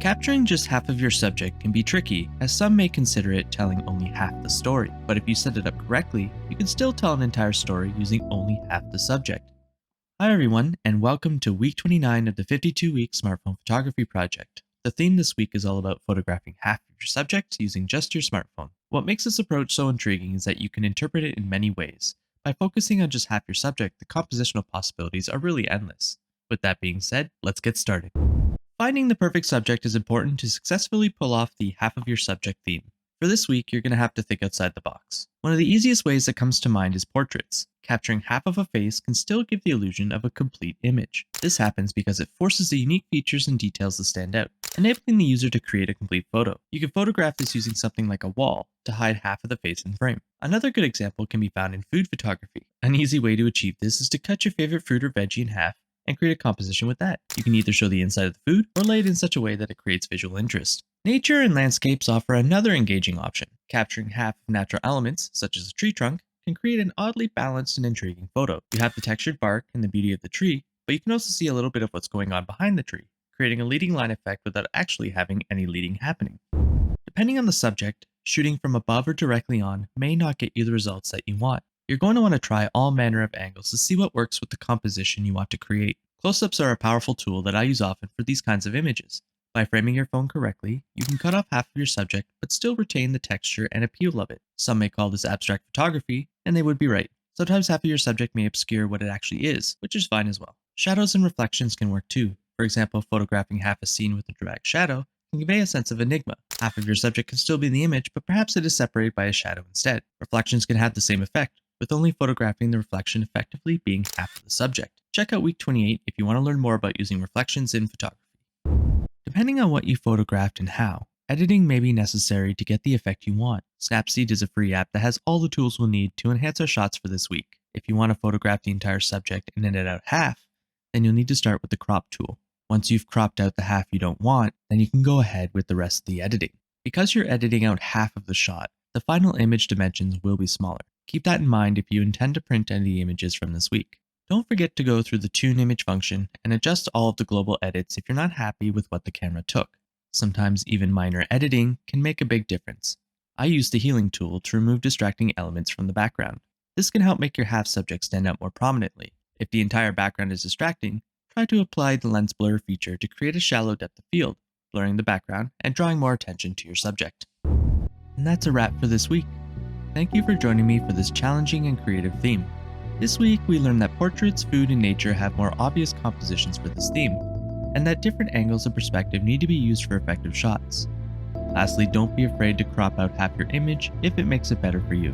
Capturing just half of your subject can be tricky, as some may consider it telling only half the story, but if you set it up correctly, you can still tell an entire story using only half the subject. Hi everyone, and welcome to week 29 of the 52-week smartphone photography project. The theme this week is all about photographing half of your subject using just your smartphone. What makes this approach so intriguing is that you can interpret it in many ways. By focusing on just half your subject, the compositional possibilities are really endless. With that being said, let's get started. Finding the perfect subject is important to successfully pull off the half of your subject theme. For this week, you're going to have to think outside the box. One of the easiest ways that comes to mind is portraits. Capturing half of a face can still give the illusion of a complete image. This happens because it forces the unique features and details to stand out, enabling the user to create a complete photo. You can photograph this using something like a wall to hide half of the face in frame. Another good example can be found in food photography. An easy way to achieve this is to cut your favorite fruit or veggie in half and create a composition with that. You can either show the inside of the food or lay it in such a way that it creates visual interest. Nature and landscapes offer another engaging option. Capturing half of natural elements, such as a tree trunk, can create an oddly balanced and intriguing photo. You have the textured bark and the beauty of the tree, but you can also see a little bit of what's going on behind the tree, creating a leading line effect without actually having any leading happening. Depending on the subject, shooting from above or directly on may not get you the results that you want. You're going to want to try all manner of angles to see what works with the composition you want to create. Close-ups are a powerful tool that I use often for these kinds of images. By framing your phone correctly, you can cut off half of your subject but still retain the texture and appeal of it. Some may call this abstract photography, and they would be right. Sometimes half of your subject may obscure what it actually is, which is fine as well. Shadows and reflections can work too. For example, photographing half a scene with a dramatic shadow can convey a sense of enigma. Half of your subject can still be in the image, but perhaps it is separated by a shadow instead. Reflections can have the same effect, with only photographing the reflection effectively being half of the subject. Check out week 28 if you want to learn more about using reflections in photography. Depending on what you photographed and how, editing may be necessary to get the effect you want. Snapseed is a free app that has all the tools we'll need to enhance our shots for this week. If you want to photograph the entire subject and edit out half, then you'll need to start with the crop tool. Once you've cropped out the half you don't want, then you can go ahead with the rest of the editing. Because you're editing out half of the shot, the final image dimensions will be smaller. Keep that in mind if you intend to print any images from this week. Don't forget to go through the tune image function and adjust all of the global edits if you're not happy with what the camera took. Sometimes even minor editing can make a big difference. I use the healing tool to remove distracting elements from the background. This can help make your half subject stand out more prominently. If the entire background is distracting, try to apply the lens blur feature to create a shallow depth of field, blurring the background and drawing more attention to your subject. And that's a wrap for this week. Thank you for joining me for this challenging and creative theme. This week, we learned that portraits, food, and nature have more obvious compositions for this theme, and that different angles of perspective need to be used for effective shots. Lastly, don't be afraid to crop out half your image if it makes it better for you.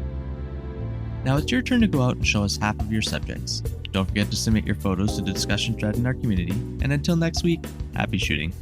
Now it's your turn to go out and show us half of your subjects. Don't forget to submit your photos to the discussion thread in our community, and until next week, happy shooting.